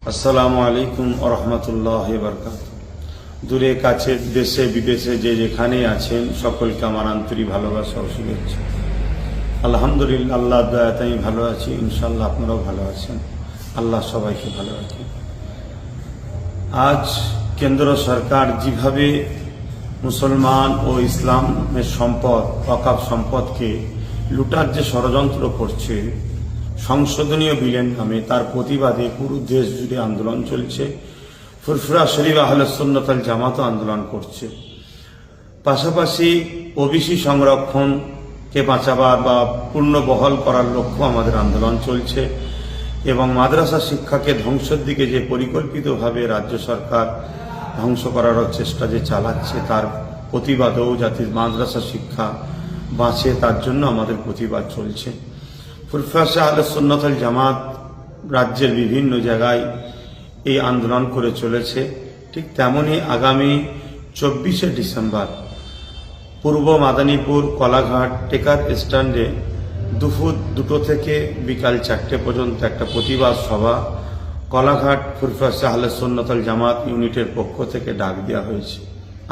আসসালামু আলাইকুম ওয়া রাহমাতুল্লাহি ওয়া বারাকাতুহু। দূরে কাছে দেশে বিদেশে যে যেখানে আছেন সকলকে আমার আন্তরিক ভালোবাসা ও শুভেচ্ছা। আলহামদুলিল্লাহ, আল্লাহর দয়াতে আমি ভালো আছি, ইনশাআল্লাহ আপনারাও ভালো আছেন। আল্লাহ সবাইকে ভালো রাখেন। আজ কেন্দ্র সরকার যেভাবে মুসলমান ও ইসলামের সম্পদ, ওয়াকফ সম্পদকে লুটার যে ষড়যন্ত্র করছে সংশোধনীয় বিলের নামে, তার প্রতিবাদে পুরো দেশ জুড়ে আন্দোলন চলছে। ফুরফুরা শরীফ আহলে সুন্নাত ওয়াল জামাতও আন্দোলন করছে। পাশাপাশি ওবিসি সংরক্ষণকে বাঁচাবার বা পূর্ণবহাল করার লক্ষ্য আমাদের আন্দোলন চলছে এবং মাদ্রাসা শিক্ষাকে ধ্বংসের দিকে যে পরিকল্পিতভাবে রাজ্য সরকার ধ্বংস করার চেষ্টা যে চালাচ্ছে, তার প্রতিবাদেও যাতে মাদ্রাসা শিক্ষা বাঁচে তার জন্য আমাদের প্রতিবাদ চলছে। ফুরফুরা আহলে সুন্নাত ওয়াল জামাত রাজ্যের বিভিন্ন জায়গায় এই আন্দোলন করে চলেছে। ঠিক তেমনি আগামী 24শে ডিসেম্বর পূর্ব মাদারীপুর কলাঘাট টেকার স্ট্যান্ডে দুপুর 2টো থেকে বিকাল 4টে পর্যন্ত একটা প্রতিবাদ সভা কলাঘাট ফুরফুরা আহলে সুন্নাত ওয়াল জামাত ইউনিটের পক্ষ থেকে ডাক দেওয়া হয়েছে।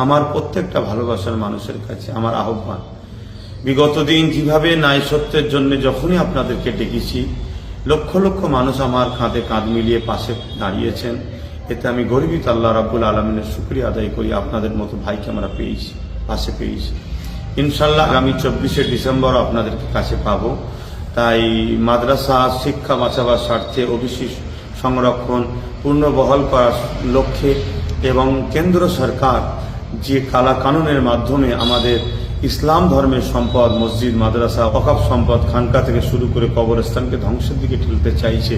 আমার প্রত্যেকটা ভালোবাসার মানুষের কাছে আমার আহ্বান, বিগত দিন যেভাবে ন্যায় সত্যের জন্য যখনই আপনাদেরকে ডেকেছি, লক্ষ লক্ষ মানুষ আমার কাঁধে কাঁধ মিলিয়ে পাশে দাঁড়িয়েছেন। এতে আমি গর্বিত, আল্লাহ রাব্বুল আলামিনের শুকরিয়া আদায় করি। আপনাদের মতো ভাইকে আমরা পেয়েছি, পাশে পেয়েছি। ইনশাল্লাহ আগামী 24শে ডিসেম্বর আপনাদেরকে কাছে পাবো। তাই মাদ্রাসা শিক্ষা বাঁচাবার স্বার্থে ওবিসি সংরক্ষণ পূর্ণবহাল করার লক্ষ্যে এবং কেন্দ্র সরকার যে কালা কানুনের মাধ্যমে আমাদের ইসলাম ধর্মের সম্পদ, মসজিদ, মাদ্রাসা, ওয়াকফ সম্পদ, খানকা থেকে শুরু করে কবরস্থানকে ধ্বংসের দিকে ঠেলতে চাইছে,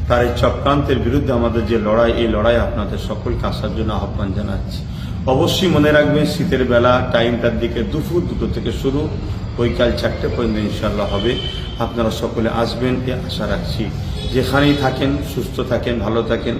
তার এই চক্রান্তের বিরুদ্ধে আমাদের যে লড়াই, এই লড়াই আপনাদের সকলকে আসার জন্য আহ্বান জানাচ্ছি। অবশ্যই মনে রাখবেন, শীতের বেলা টাইমটার দিকে দুপুর 2টো থেকে শুরু, বৈকাল 4টে পর্যন্ত ইনশাআল্লাহ হবে। আপনারা সকলে আসবেন এ আশা রাখছি। যেখানেই থাকেন সুস্থ থাকেন, ভালো থাকেন।